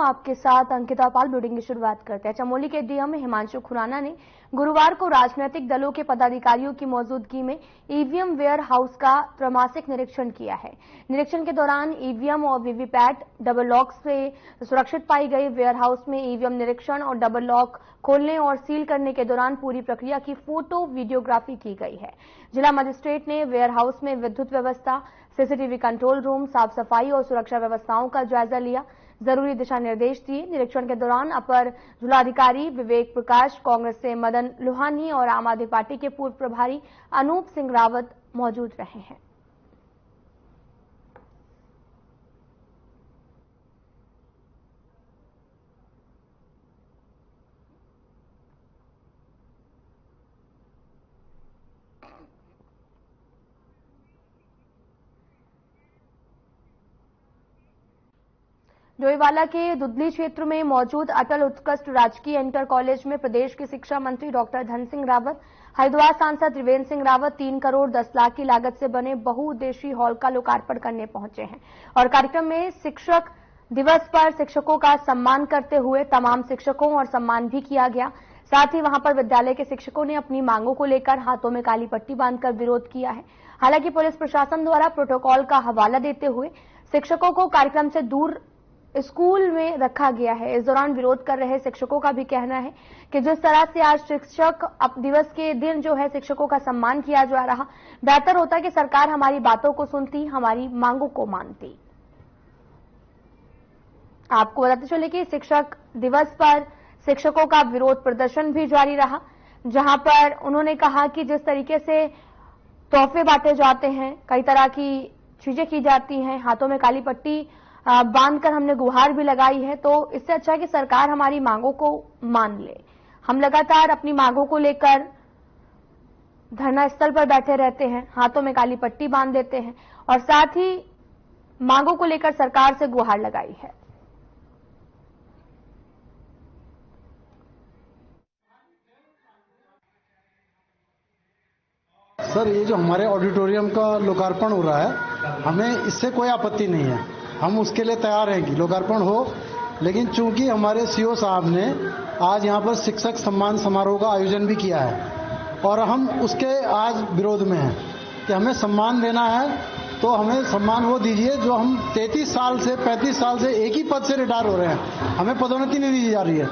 आपके साथ अंकिता पाल। ब्रीडिंग की शुरुआत करते हैं। चमोली के डीएम हिमांशु खुराना ने गुरुवार को राजनीतिक दलों के पदाधिकारियों की मौजूदगी में ईवीएम वेयर हाउस का त्रैमासिक निरीक्षण किया है। निरीक्षण के दौरान ईवीएम और वीवीपैट डबल लॉक से सुरक्षित पाई गई। वेयर हाउस में ईवीएम निरीक्षण और डबल लॉक खोलने और सील करने के दौरान पूरी प्रक्रिया की फोटो वीडियोग्राफी की गई है। जिला मजिस्ट्रेट ने वेयर हाउस में विद्युत व्यवस्था, सीसीटीवी कंट्रोल रूम, साफ सफाई और सुरक्षा व्यवस्थाओं का जायजा लिया, जरूरी दिशा निर्देश दिए। निरीक्षण के दौरान अपर जिलाधिकारी विवेक प्रकाश, कांग्रेस से मदन लोहानी और आम आदमी पार्टी के पूर्व प्रभारी अनूप सिंह रावत मौजूद रहे हैं। डोईवाला के दुधली क्षेत्र में मौजूद अटल उत्कृष्ट राजकीय इंटर कॉलेज में प्रदेश के शिक्षा मंत्री डॉक्टर धन सिंह रावत, हरिद्वार सांसद त्रिवेंद्र सिंह रावत 3 करोड़ 10 लाख की लागत से बने बहुउद्देशीय हॉल का लोकार्पण करने पहुंचे हैं और कार्यक्रम में शिक्षक दिवस पर शिक्षकों का सम्मान करते हुए तमाम शिक्षकों और सम्मान भी किया गया। साथ ही वहां पर विद्यालय के शिक्षकों ने अपनी मांगों को लेकर हाथों में काली पट्टी बांधकर विरोध किया है। हालांकि पुलिस प्रशासन द्वारा प्रोटोकॉल का हवाला देते हुए शिक्षकों को कार्यक्रम से दूर स्कूल में रखा गया है। इस दौरान विरोध कर रहे शिक्षकों का भी कहना है कि जिस तरह से आज शिक्षक दिवस के दिन जो है शिक्षकों का सम्मान किया जा रहा, बेहतर होता कि सरकार हमारी बातों को सुनती, हमारी मांगों को मानती। आपको बताते चले कि शिक्षक दिवस पर शिक्षकों का विरोध प्रदर्शन भी जारी रहा, जहां पर उन्होंने कहा कि जिस तरीके से तोहफे बांटे जाते हैं, कई तरह की चीजें की जाती हैं, हाथों में काली पट्टी बांधकर हमने गुहार भी लगाई है, तो इससे अच्छा है कि सरकार हमारी मांगों को मान ले। हम लगातार अपनी मांगों को लेकर धरना स्थल पर बैठे रहते हैं, हाथों में काली पट्टी बांध देते हैं और साथ ही मांगों को लेकर सरकार से गुहार लगाई है। सर, ये जो हमारे ऑडिटोरियम का लोकार्पण हो रहा है, हमें इससे कोई आपत्ति नहीं है, हम उसके लिए तैयार हैं कि लोकार्पण हो। लेकिन चूंकि हमारे सीओ साहब ने आज यहाँ पर शिक्षक सम्मान समारोह का आयोजन भी किया है और हम उसके आज विरोध में हैं कि हमें सम्मान देना है तो हमें सम्मान वो दीजिए जो हम 33 साल से 35 साल से एक ही पद से रिटायर हो रहे हैं, हमें पदोन्नति नहीं दी जा रही है।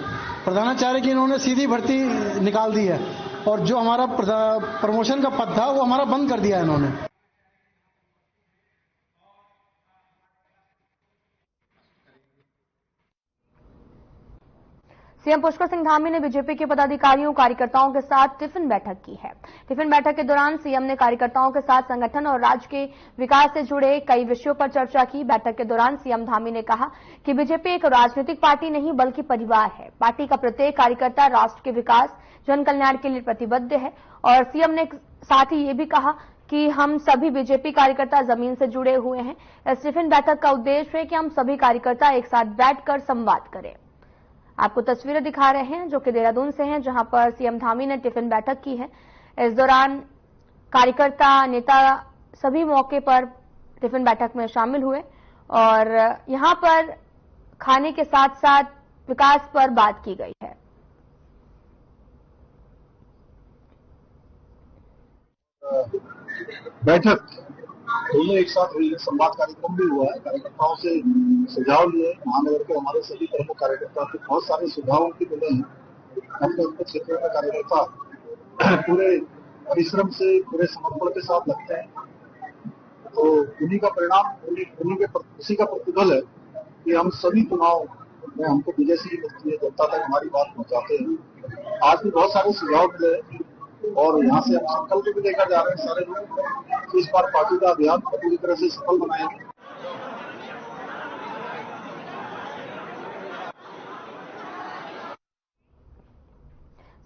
प्रधानाचार्य की इन्होंने सीधी भर्ती निकाल दी है और जो हमारा प्रमोशन का पद था वो हमारा बंद कर दिया है इन्होंने। सीएम पुष्कर सिंह धामी ने बीजेपी के पदाधिकारियों कार्यकर्ताओं के साथ टिफिन बैठक की है। टिफिन बैठक के दौरान सीएम ने कार्यकर्ताओं के साथ संगठन और राज्य के विकास से जुड़े कई विषयों पर चर्चा की। बैठक के दौरान सीएम धामी ने कहा कि बीजेपी एक राजनीतिक पार्टी नहीं बल्कि परिवार है। पार्टी का प्रत्येक कार्यकर्ता राष्ट्र के विकास, जन कल्याण के लिए प्रतिबद्ध है और सीएम ने साथ ही ये भी कहा कि हम सभी बीजेपी कार्यकर्ता जमीन से जुड़े हुए हैं। इस टिफिन बैठक का उद्देश्य है कि हम सभी कार्यकर्ता एक साथ बैठकर संवाद करें। आपको तस्वीरें दिखा रहे हैं जो कि देहरादून से हैं, जहां पर सीएम धामी ने टिफिन बैठक की है। इस दौरान कार्यकर्ता, नेता सभी मौके पर टिफिन बैठक में शामिल हुए और यहां पर खाने के साथ साथ विकास पर बात की गई है। बैठक दोनों एक साथ हुई है, संवाद कार्यक्रम भी हुआ है, कार्यकर्ताओं से सुझाव लिए। महानगर के हमारे सभी प्रमुख कार्यकर्ता के बहुत सारे सुझावों की मिले हैं। अपने क्षेत्र में कार्यकर्ता पूरे परिश्रम से, पूरे समर्पण के साथ लगते हैं, तो उन्हीं का परिणाम, उसी का प्रतिफल है कि हम सभी चुनाव में हमको विजय से ही मिलती है, जनता तक हमारी बात पहुंचाते हैं। आज भी बहुत सारे सुझाव मिले और यहाँ से हम संकल्प भी लेकर जा रहे हैं सारे लोग, इस बार पार्टी का अभियान पूरी तरह से सफल बनाएंगे।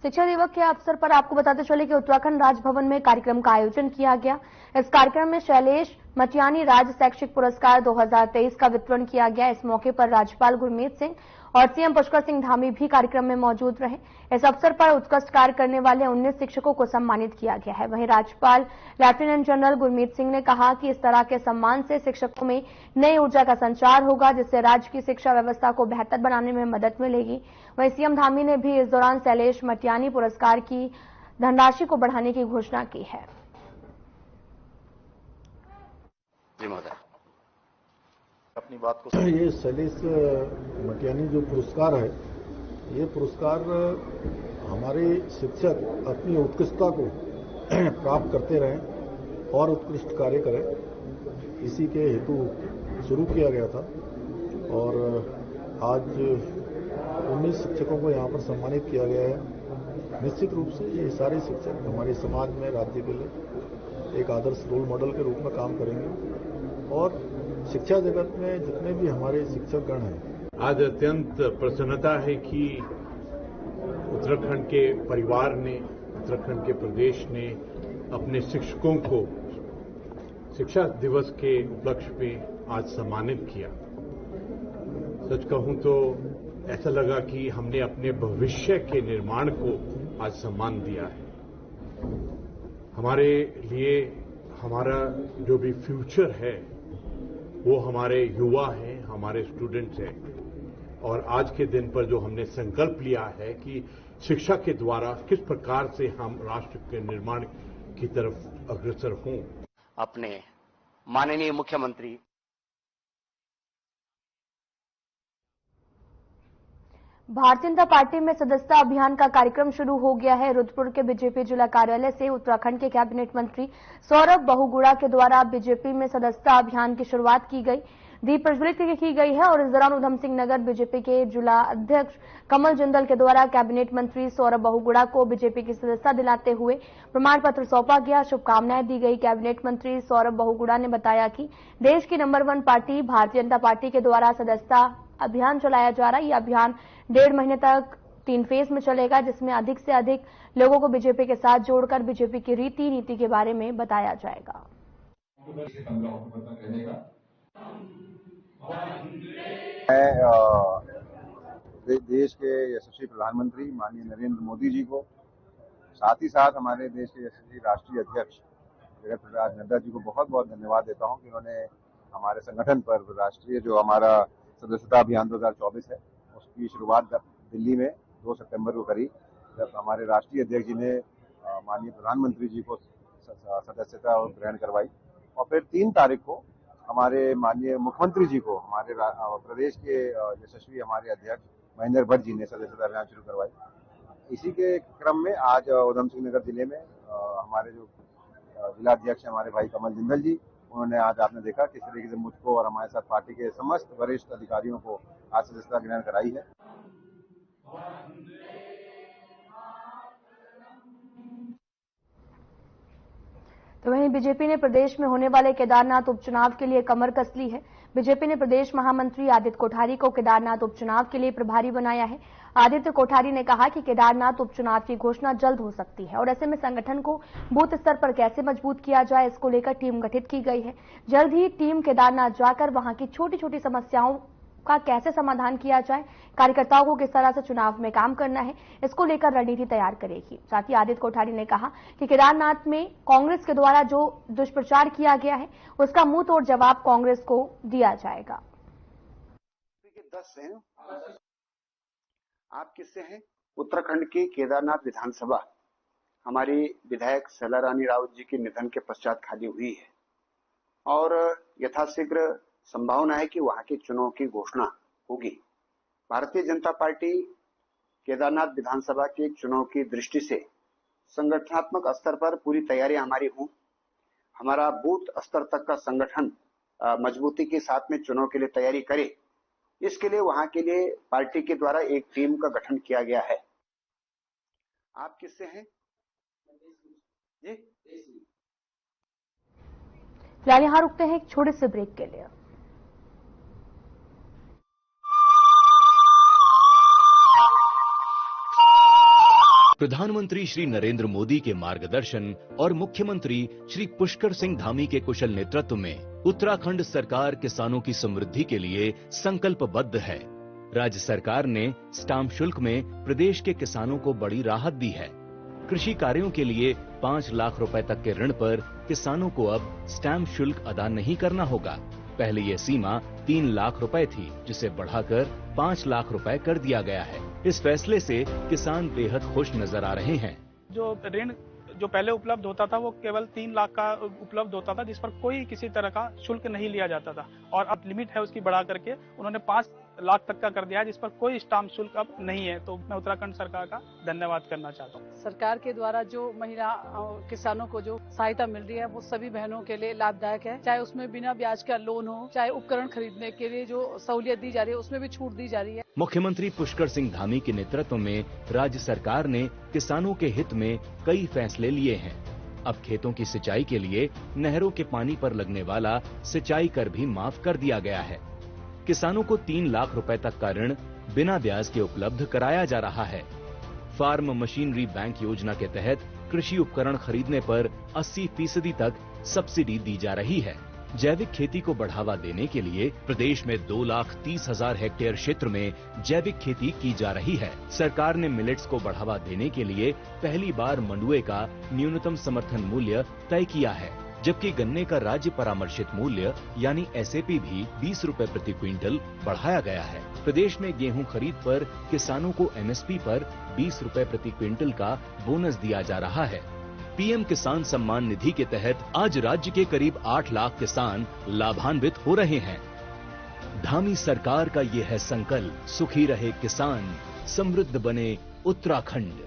शिक्षा दिवस के अवसर पर आपको बताते चले कि उत्तराखंड राजभवन में कार्यक्रम का आयोजन किया गया। इस कार्यक्रम में शैलेश मटियानी राज्य शैक्षिक पुरस्कार 2023 का वितरण किया गया। इस मौके पर राज्यपाल गुरमीत सिंह और सीएम पुष्कर सिंह धामी भी कार्यक्रम में मौजूद रहे। इस अवसर पर उत्कृष्ट कार्य करने वाले 19 शिक्षकों को सम्मानित किया गया है। वहीं राज्यपाल लेफ्टिनेंट जनरल गुरमीत सिंह ने कहा कि इस तरह के सम्मान से शिक्षकों में नई ऊर्जा का संचार होगा, जिससे राज्य की शिक्षा व्यवस्था को बेहतर बनाने में मदद मिलेगी। वहीं सीएम धामी ने भी इस दौरान शैलेश मटियानी पुरस्कार की धनराशि को बढ़ाने की घोषणा की है। जी महोदय, अपनी बात को ये शैलेश मटियानी जो पुरस्कार है, ये पुरस्कार हमारे शिक्षक अपनी उत्कृष्टता को प्राप्त करते रहें और उत्कृष्ट कार्य करें, इसी के हेतु शुरू किया गया था। और आज 19 शिक्षकों को यहाँ पर सम्मानित किया गया है। निश्चित रूप से ये सारे शिक्षक हमारे समाज में, राज्य के लिए एक आदर्श रोल मॉडल के रूप में काम करेंगे और शिक्षा जगत में जितने भी हमारे शिक्षकगण हैं, आज अत्यंत प्रसन्नता है कि उत्तराखंड के परिवार ने, उत्तराखंड के प्रदेश ने अपने शिक्षकों को शिक्षा दिवस के उपलक्ष्य में आज सम्मानित किया। सच कहूं तो ऐसा लगा कि हमने अपने भविष्य के निर्माण को आज सम्मान दिया है। हमारे लिए हमारा जो भी फ्यूचर है वो हमारे युवा हैं, हमारे स्टूडेंट्स हैं। और आज के दिन पर जो हमने संकल्प लिया है कि शिक्षा के द्वारा किस प्रकार से हम राष्ट्र के निर्माण की तरफ अग्रसर हों। अपने माननीय मुख्यमंत्री भारतीय जनता पार्टी में सदस्यता अभियान का कार्यक्रम शुरू हो गया है। रुद्रपुर के बीजेपी जिला कार्यालय से उत्तराखंड के कैबिनेट मंत्री सौरभ बहुगुणा के द्वारा बीजेपी में सदस्यता अभियान की शुरुआत की गई, दीप प्रज्वलित की गई है। और इस दौरान उधम सिंह नगर बीजेपी के जिला अध्यक्ष कमल जिंदल के द्वारा कैबिनेट मंत्री सौरभ बहुगुणा को बीजेपी की सदस्यता दिलाते हुए प्रमाण पत्र सौंपा गया, शुभकामनाएं दी गई। कैबिनेट मंत्री सौरभ बहुगुणा ने बताया कि देश की number 1 party Bharatiya Janata party के द्वारा सदस्यता अभियान चलाया जा रहा है। यह अभियान 1.5 महीने तक 3 फेज में चलेगा, जिसमें अधिक से अधिक लोगों को बीजेपी के साथ जोड़कर बीजेपी की रीति नीति के बारे में बताया जाएगा। देश के यशस्वी प्रधानमंत्री माननीय नरेंद्र मोदी जी को, साथ ही साथ हमारे देश के यशस्वी राष्ट्रीय अध्यक्ष जगत प्रकाश नड्डा जी को बहुत बहुत धन्यवाद देता हूं कि उन्होंने हमारे संगठन पर राष्ट्रीय जो हमारा सदस्यता अभियान 2024 है उसकी शुरुआत दिल्ली में 2 सितंबर को करी, जब हमारे राष्ट्रीय अध्यक्ष जी ने माननीय प्रधानमंत्री जी को सदस्यता ग्रहण करवाई। और फिर 3 तारीख को हमारे माननीय मुख्यमंत्री जी को हमारे प्रदेश के यशस्वी हमारे अध्यक्ष महेंद्र भट्ट जी ने सदस्यता अभियान शुरू करवाई। इसी के क्रम में आज उधम सिंह नगर जिले में हमारे जो जिला अध्यक्ष हमारे भाई कमल जिंदल जी, उन्होंने आज आपने देखा किस तरीके से मुझको और हमारे साथ पार्टी के समस्त वरिष्ठ अधिकारियों को आज सदस्यता ग्रहण कराई है। तो वहीं बीजेपी ने प्रदेश में होने वाले केदारनाथ उपचुनाव के लिए कमर कस ली है। बीजेपी ने प्रदेश महामंत्री आदित्य कोठारी को केदारनाथ उपचुनाव के लिए प्रभारी बनाया है। आदित्य कोठारी ने कहा कि केदारनाथ उपचुनाव की घोषणा जल्द हो सकती है और ऐसे में संगठन को बूथ स्तर पर कैसे मजबूत किया जाए, इसको लेकर टीम गठित की गई है। जल्द ही टीम केदारनाथ जाकर वहां की छोटी छोटी समस्याओं का कैसे समाधान किया जाए, कार्यकर्ताओं को किस तरह से चुनाव में काम करना है, इसको लेकर रणनीति तैयार करेगी। साथ ही आदित्य कोठारी ने कहा कि केदारनाथ में कांग्रेस के द्वारा जो दुष्प्रचार किया गया है उसका मुंह तोड़ जवाब कांग्रेस को दिया जाएगा। 10 हैं। आप किससे हैं? उत्तराखंड की केदारनाथ विधानसभा हमारी विधायक शैला रानी राउत जी के निधन के पश्चात खाली हुई है और यथाशीघ्र संभावना है कि वहां के चुनाव की घोषणा होगी। भारतीय जनता पार्टी केदारनाथ विधानसभा के चुनाव की दृष्टि से संगठनात्मक स्तर पर पूरी तैयारियां हमारी हों। हमारा बूथ स्तर तक का संगठन मजबूती के साथ में चुनाव के लिए तैयारी करे, इसके लिए वहां के लिए पार्टी के द्वारा एक टीम का गठन किया गया है। आप किससे हैं? जी फिलहाल यहां रुकते हैं एक छोटे से ब्रेक के लिए। प्रधानमंत्री श्री नरेंद्र मोदी के मार्गदर्शन और मुख्यमंत्री श्री पुष्कर सिंह धामी के कुशल नेतृत्व में उत्तराखंड सरकार किसानों की समृद्धि के लिए संकल्पबद्ध है। राज्य सरकार ने स्टाम्प शुल्क में प्रदेश के किसानों को बड़ी राहत दी है। कृषि कार्यों के लिए 5 लाख रुपए तक के ऋण पर किसानों को अब स्टाम्प शुल्क अदा नहीं करना होगा। पहले ये सीमा 3 लाख रुपए थी, जिसे बढ़ाकर 5 लाख रुपए कर दिया गया है। इस फैसले से किसान बेहद खुश नजर आ रहे हैं। जो ऋण जो पहले उपलब्ध होता था वो केवल 3 लाख का उपलब्ध होता था, जिस पर कोई किसी तरह का शुल्क नहीं लिया जाता था, और अब लिमिट है उसकी बढ़ा करके उन्होंने 5 लाख तक का कर दिया है, जिस पर कोई स्टाम्प शुल्क अब नहीं है। तो मैं उत्तराखंड सरकार का धन्यवाद करना चाहता हूँ। सरकार के द्वारा जो महिला किसानों को जो सहायता मिल रही है वो सभी बहनों के लिए लाभदायक है, चाहे उसमें बिना ब्याज का लोन हो, चाहे उपकरण खरीदने के लिए जो सहूलियत दी जा रही है उसमें भी छूट दी जा रही है। मुख्यमंत्री पुष्कर सिंह धामी के नेतृत्व में राज्य सरकार ने किसानों के हित में कई फैसले लिए हैं। अब खेतों की सिंचाई के लिए नहरों के पानी पर लगने वाला सिंचाई कर भी माफ कर दिया गया है। किसानों को 3 लाख रुपए तक का ऋण बिना ब्याज के उपलब्ध कराया जा रहा है। फार्म मशीनरी बैंक योजना के तहत कृषि उपकरण खरीदने पर 80% तक सब्सिडी दी जा रही है। जैविक खेती को बढ़ावा देने के लिए प्रदेश में 2,30,000 हेक्टेयर क्षेत्र में जैविक खेती की जा रही है। सरकार ने मिलेट्स को बढ़ावा देने के लिए पहली बार मंडुए का न्यूनतम समर्थन मूल्य तय किया है, जबकि गन्ने का राज्य परामर्शित मूल्य यानी एसएपी भी 20 रुपए प्रति क्विंटल बढ़ाया गया है। प्रदेश में गेहूं खरीद पर किसानों को एमएसपी पर 20 रुपए प्रति क्विंटल का बोनस दिया जा रहा है। पीएम किसान सम्मान निधि के तहत आज राज्य के करीब 8 लाख किसान लाभान्वित हो रहे हैं। धामी सरकार का ये है संकल्प, सुखी रहे किसान, समृद्ध बने उत्तराखंड।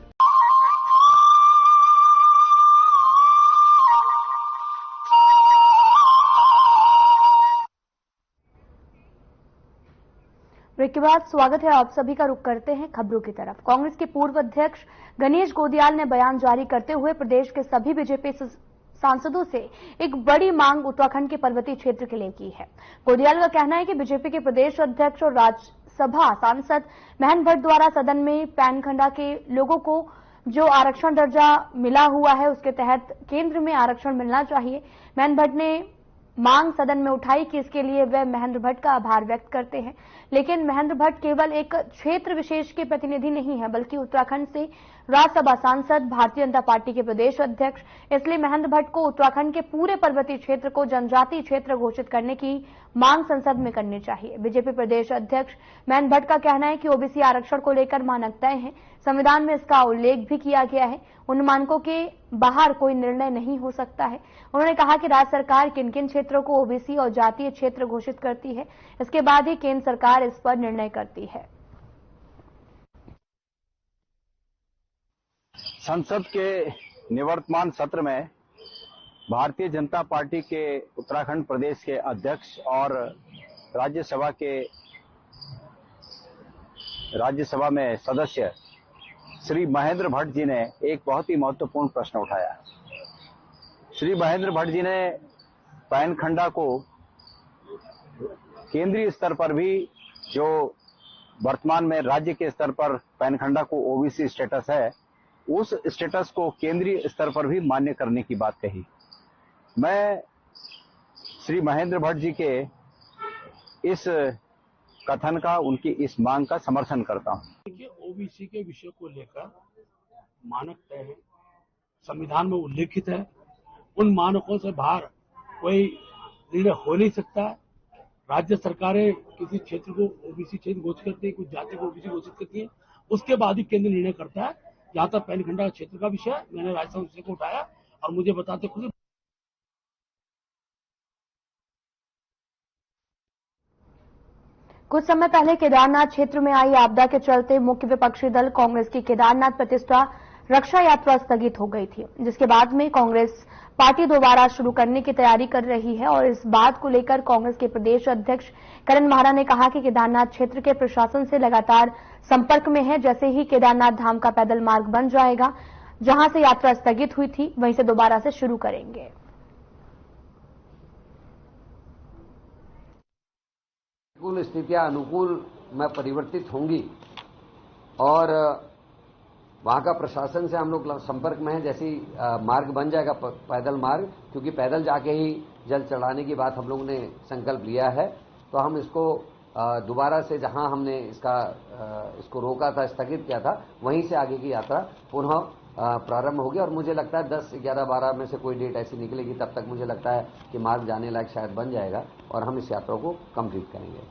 ब्रेक के बाद स्वागत है, आप सभी का रुख करते हैं खबरों की तरफ। कांग्रेस के पूर्व अध्यक्ष गणेश गोदियाल ने बयान जारी करते हुए प्रदेश के सभी बीजेपी सांसदों से एक बड़ी मांग उत्तराखंड के पर्वतीय क्षेत्र के लिए की है। गोदियाल का कहना है कि बीजेपी के प्रदेश अध्यक्ष और राज्यसभा सांसद महेंद्र भट्ट द्वारा सदन में पैनखंडा के लोगों को जो आरक्षण दर्जा मिला हुआ है उसके तहत केंद्र में आरक्षण मिलना चाहिए। महेंद्र भट्ट ने मांग सदन में उठाई कि इसके लिए वे महेंद्र भट्ट का आभार व्यक्त करते हैं, लेकिन महेंद्र भट्ट केवल एक क्षेत्र विशेष के प्रतिनिधि नहीं है, बल्कि उत्तराखंड से राज्यसभा सांसद, भारतीय जनता पार्टी के प्रदेश अध्यक्ष। इसलिए महेंद्र भट्ट को उत्तराखंड के पूरे पर्वतीय क्षेत्र को जनजातीय क्षेत्र घोषित करने की मांग संसद में करनी चाहिए। बीजेपी प्रदेश अध्यक्ष महेंद्र भट्ट का कहना है कि ओबीसी आरक्षण को लेकर मानक तय है, संविधान में इसका उल्लेख भी किया गया है, उन मानकों के बाहर कोई निर्णय नहीं हो सकता है। उन्होंने कहा कि राज्य सरकार किन किन क्षेत्रों को ओबीसी और जातीय क्षेत्र घोषित करती है, इसके बाद ही केंद्र सरकार इस पर निर्णय करती है। संसद के निवर्तमान सत्र में भारतीय जनता पार्टी के उत्तराखंड प्रदेश के अध्यक्ष और राज्यसभा में सदस्य श्री महेंद्र भट्ट जी ने एक बहुत ही महत्वपूर्ण प्रश्न उठाया। श्री महेंद्र भट्ट जी ने पैनखंडा को केंद्रीय स्तर पर भी, जो वर्तमान में राज्य के स्तर पर पैनखंडा को ओबीसी स्टेटस है, उस स्टेटस को केंद्रीय स्तर पर भी मान्य करने की बात कही। मैं श्री महेंद्र भट्ट जी के इस कथन का, उनकी इस मांग का समर्थन करता हूं। देखिए, ओबीसी के विषय को लेकर मानक तय है, संविधान में उल्लेखित है, उन मानकों से बाहर कोई निर्णय हो नहीं सकता। राज्य सरकारें किसी क्षेत्र को ओबीसी क्षेत्र घोषित करती है, कुछ जाति को ओबीसी घोषित करती है, उसके बाद ही केंद्र निर्णय करता है। जहां तक पैनखंडा क्षेत्र का विषय, मैंने राजस्थान विषय को उठाया और मुझे बताते खुद कुछ समय पहले केदारनाथ क्षेत्र में आई आपदा के चलते मुख्य विपक्षी दल कांग्रेस की केदारनाथ प्रतिष्ठा रक्षा यात्रा स्थगित हो गई थी, जिसके बाद में कांग्रेस पार्टी दोबारा शुरू करने की तैयारी कर रही है। और इस बात को लेकर कांग्रेस के प्रदेश अध्यक्ष करण महारा ने कहा कि केदारनाथ क्षेत्र के प्रशासन से लगातार संपर्क में है। जैसे ही केदारनाथ धाम का पैदल मार्ग बन जाएगा, जहां से यात्रा स्थगित हुई थी, वहीं से दोबारा से शुरू करेंगे। स्थितियां अनुकूल में परिवर्तित होंगी और वहां का प्रशासन से हम लोग संपर्क में है। जैसे मार्ग बन जाएगा पैदल मार्ग, क्योंकि पैदल जाके ही जल चढ़ाने की बात हम लोगों ने संकल्प लिया है, तो हम इसको दोबारा से जहां हमने इसको रोका था, स्थगित किया था, वहीं से आगे की यात्रा पुनः प्रारंभ होगी। और मुझे लगता है 10, 11, 12 में से कोई डेट ऐसी निकलेगी, तब तक मुझे लगता है कि मार्ग जाने लायक शायद बन जाएगा और हम इस यात्रा को कंप्लीट करेंगे।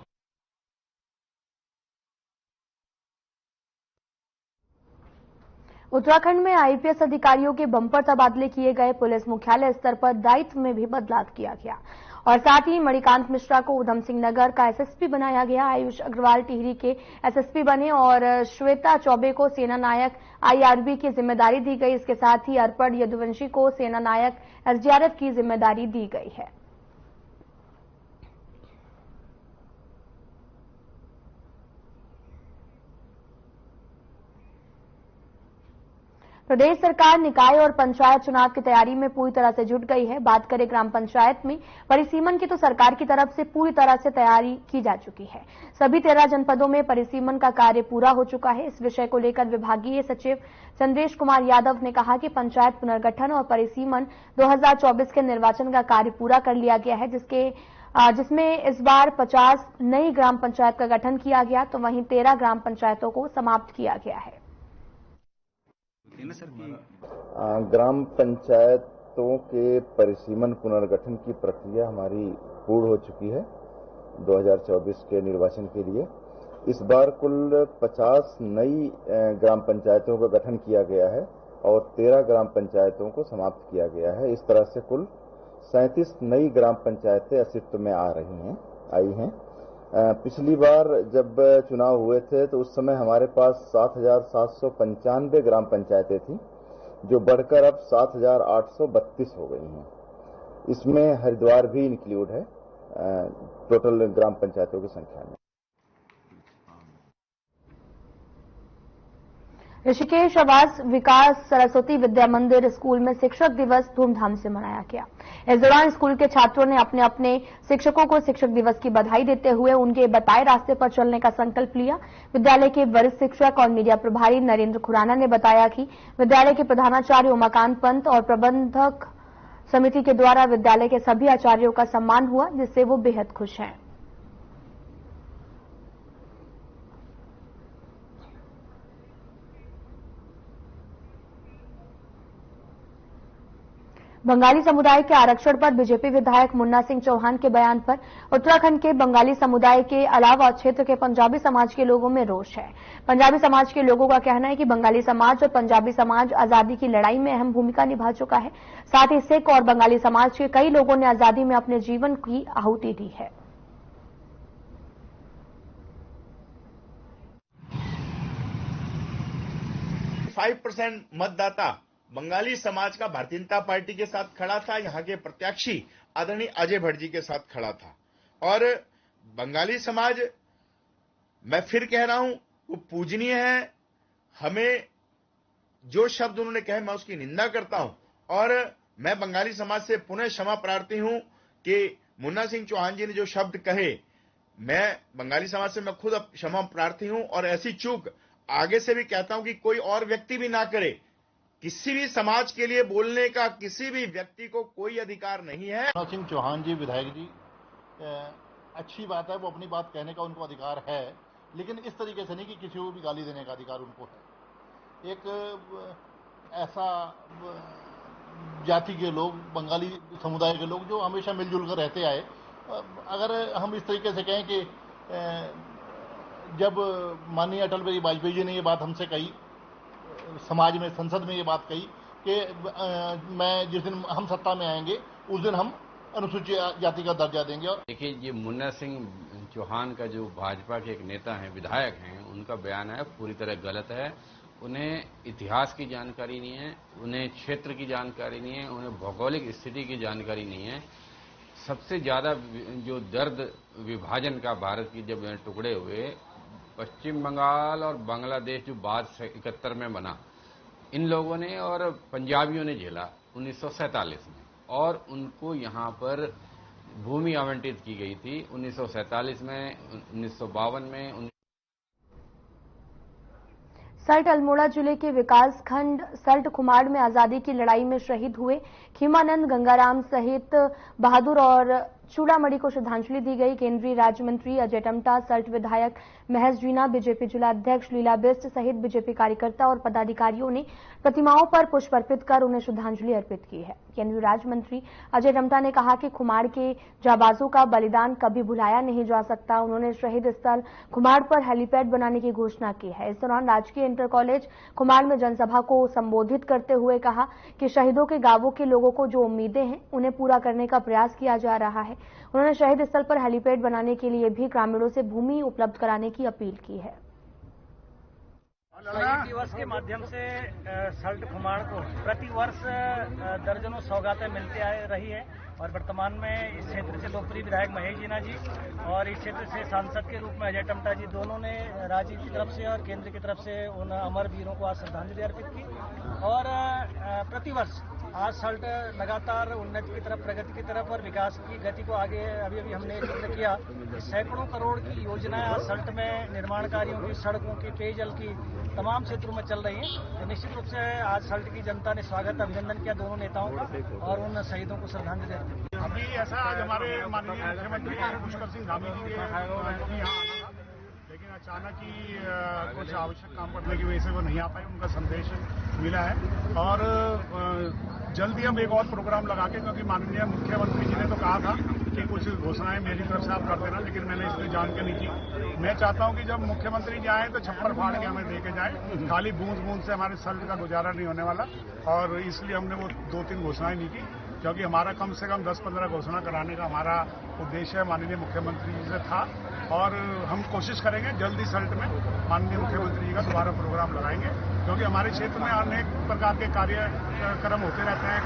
उत्तराखंड में आईपीएस अधिकारियों के बंपर तबादले किए गए। पुलिस मुख्यालय स्तर पर दायित्व में भी बदलाव किया गया और साथ ही मणिकांत मिश्रा को उधम सिंह नगर का एसएसपी बनाया गया। आयुष अग्रवाल टिहरी के एसएसपी बने और श्वेता चौबे को सेना नायक आईआरबी की जिम्मेदारी दी गई। इसके साथ ही अर्पण यदुवंशी को सेना नायक एसडीआरएफ की जिम्मेदारी दी गई है। प्रदेश सरकार निकाय और पंचायत चुनाव की तैयारी में पूरी तरह से जुट गई है। बात करें ग्राम पंचायत में परिसीमन की, तो सरकार की तरफ से पूरी तरह से तैयारी की जा चुकी है। सभी 13 जनपदों में परिसीमन का कार्य पूरा हो चुका है। इस विषय को लेकर विभागीय सचिव चंद्रेश कुमार यादव ने कहा कि पंचायत पुनर्गठन और परिसीमन 2024 के निर्वाचन का कार्य पूरा कर लिया गया है, जिसमें इस बार 50 नई ग्राम पंचायत का गठन किया गया, तो वहीं 13 ग्राम पंचायतों को समाप्त किया गया है। ग्राम पंचायतों के परिसीमन पुनर्गठन की प्रक्रिया हमारी पूर्ण हो चुकी है 2024 के निर्वाचन के लिए। इस बार कुल 50 नई ग्राम पंचायतों का गठन किया गया है और 13 ग्राम पंचायतों को समाप्त किया गया है। इस तरह से कुल 37 नई ग्राम पंचायतें अस्तित्व में आई हैं। पिछली बार जब चुनाव हुए थे तो उस समय हमारे पास 7,795 ग्राम पंचायतें थी, जो बढ़कर अब 7,832 हो गई हैं। इसमें हरिद्वार भी इंक्लूड है टोटल ग्राम पंचायतों की संख्या में। ऋषिकेश आवास विकास सरस्वती विद्या मंदिर स्कूल में शिक्षक दिवस धूमधाम से मनाया गया। इस दौरान स्कूल के छात्रों ने अपने अपने शिक्षकों को शिक्षक दिवस की बधाई देते हुए उनके बताए रास्ते पर चलने का संकल्प लिया। विद्यालय के वरिष्ठ शिक्षक और मीडिया प्रभारी नरेंद्र खुराना ने बताया कि विद्यालय के प्रधानाचार्य उमाकांत पंत और प्रबंधक समिति के द्वारा विद्यालय के सभी आचार्यों का सम्मान हुआ, जिससे वो बेहद खुश हैं। बंगाली समुदाय के आरक्षण पर बीजेपी विधायक मुन्ना सिंह चौहान के बयान पर उत्तराखंड के बंगाली समुदाय के अलावा क्षेत्र के पंजाबी समाज के लोगों में रोष है। पंजाबी समाज के लोगों का कहना है कि बंगाली समाज और पंजाबी समाज आजादी की लड़ाई में अहम भूमिका निभा चुका है। साथ ही सिख और बंगाली समाज के कई लोगों ने आजादी में अपने जीवन की आहुति दी है। 5% मतदाता बंगाली समाज का भारतीय जनता पार्टी के साथ खड़ा था। यहाँ के प्रत्याशी आदरणीय अजय भट्ट जी के साथ खड़ा था। और बंगाली समाज, मैं फिर कह रहा हूं, वो पूजनीय है। हमें जो शब्द उन्होंने कहे मैं उसकी निंदा करता हूं और मैं बंगाली समाज से पुनः क्षमा प्रार्थी हूं कि मुन्ना सिंह चौहान जी ने जो शब्द कहे, मैं बंगाली समाज से मैं खुद क्षमा प्रार्थी हूं और ऐसी चूक आगे से भी कहता हूं कि कोई और व्यक्ति भी ना करे। किसी भी समाज के लिए बोलने का किसी भी व्यक्ति को कोई अधिकार नहीं है। मुन्ना सिंह चौहान जी विधायक जी, अच्छी बात है, वो अपनी बात कहने का उनको अधिकार है, लेकिन इस तरीके से नहीं कि किसी को भी गाली देने का अधिकार उनको है। एक ऐसा जाति के लोग, बंगाली समुदाय के लोग जो हमेशा मिलजुल कर रहते आए, अगर हम इस तरीके से कहें कि जब माननीय अटल बिहारी वाजपेयी जी ने ये बात हमसे कही, समाज में, संसद में ये बात कही कि मैं जिस दिन हम सत्ता में आएंगे उस दिन हम अनुसूचित जाति का दर्जा देंगे। और देखिए, ये मुन्ना सिंह चौहान का जो भाजपा के एक नेता हैं, विधायक हैं, उनका बयान है पूरी तरह गलत है। उन्हें इतिहास की जानकारी नहीं है, उन्हें क्षेत्र की जानकारी नहीं है, उन्हें भौगोलिक स्थिति की जानकारी नहीं है। सबसे ज्यादा जो दर्द विभाजन का, भारत की जब टुकड़े हुए, पश्चिम बंगाल और बांग्लादेश जो बाद 71 में बना, इन लोगों ने और पंजाबियों ने झेला 1947 में, और उनको यहाँ पर भूमि आवंटित की गई थी 1947 में, 1952 में। सल्ट अल्मोड़ा जिले के विकासखंड सल्ट कुमाड़ में आजादी की लड़ाई में शहीद हुए खीमानंद गंगाराम सहित बहादुर और चूड़ामणि को श्रद्धांजलि दी गई। केंद्रीय राज्य मंत्री अजय टम्टा, सल्ट विधायक महज जीना, बीजेपी जिलाध्यक्ष लीला बिष्ट सहित बीजेपी कार्यकर्ता और पदाधिकारियों ने प्रतिमाओं पर पुष्प अर्पित कर उन्हें श्रद्धांजलि अर्पित की है। केंद्रीय राज्य मंत्री अजय टम्टा ने कहा कि खुमाड़ के जाबाजों का बलिदान कभी भुलाया नहीं जा सकता। उन्होंने शहीद स्थल खुमाड़ पर हेलीपैड बनाने की घोषणा की है। इस दौरान राजकीय इंटर कॉलेज खुमाड़ में जनसभा को संबोधित करते हुए कहा कि शहीदों के गांवों के लोगों को जो उम्मीदें हैं उन्हें पूरा करने का प्रयास किया जा रहा है। उन्होंने शहीद स्थल पर हेलीपैड बनाने के लिए भी ग्रामीणों से भूमि उपलब्ध कराने की अपील की है। शहीद दिवस के माध्यम से सल्ट खुमाड़ को प्रतिवर्ष दर्जनों सौगातें मिलती आ रही है और वर्तमान में इस क्षेत्र से लोकप्रिय विधायक महेश जीना जी और इस क्षेत्र से सांसद के रूप में अजय टम्टा जी दोनों ने राज्य की तरफ से और केंद्र की तरफ से उन अमर वीरों को आज श्रद्धांजलि अर्पित की। और प्रतिवर्ष आज सल्ट लगातार उन्नति की तरफ, प्रगति की तरफ और विकास की गति को आगे अभी हमने जिक्र किया। सैकड़ों करोड़ की योजनाएं आज सल्ट में निर्माण कार्यों की, सड़कों की, पेयजल की तमाम क्षेत्रों में चल रही हैं। तो निश्चित रूप से आज सल्ट की जनता ने स्वागत, अभिनंदन किया दोनों नेताओं का और उन शहीदों को श्रद्धांजलि अर्पित की। अभी ऐसा आज हमारे माननीय मुख्यमंत्री पुष्कर सिंह धामी जी के यहाँ आना था, लेकिन अचानक ही कुछ आवश्यक काम पड़ने की वजह से वो नहीं आ पाए। उनका संदेश मिला है और जल्द ही हम एक और प्रोग्राम लगा के, क्योंकि माननीय मुख्यमंत्री जी ने तो कहा था कि कुछ घोषणाएं मेरी तरफ से आप कर देना, लेकिन मैंने इसमें जान के नहीं की। मैं चाहता हूं कि जब मुख्यमंत्री जी आए तो छप्पर फाड़ के हमें लेके जाए। खाली बूंद बूंद से हमारे सल्ट का गुजारा नहीं होने वाला और इसलिए हमने वो 2-3 घोषणाएं नहीं की, क्योंकि हमारा कम से कम 10-15 घोषणा कराने का हमारा उद्देश्य माननीय मुख्यमंत्री जी से था और हम कोशिश करेंगे जल्दी सल्ट में माननीय मुख्यमंत्री जी का दोबारा प्रोग्राम लगाएंगे, क्योंकि हमारे क्षेत्र में अनेक प्रकार के कार्यक्रम होते रहते हैं।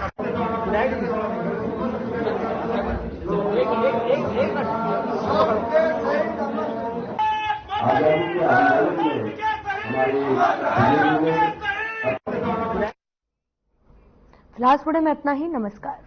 फिलहाल में इतना ही। नमस्कार।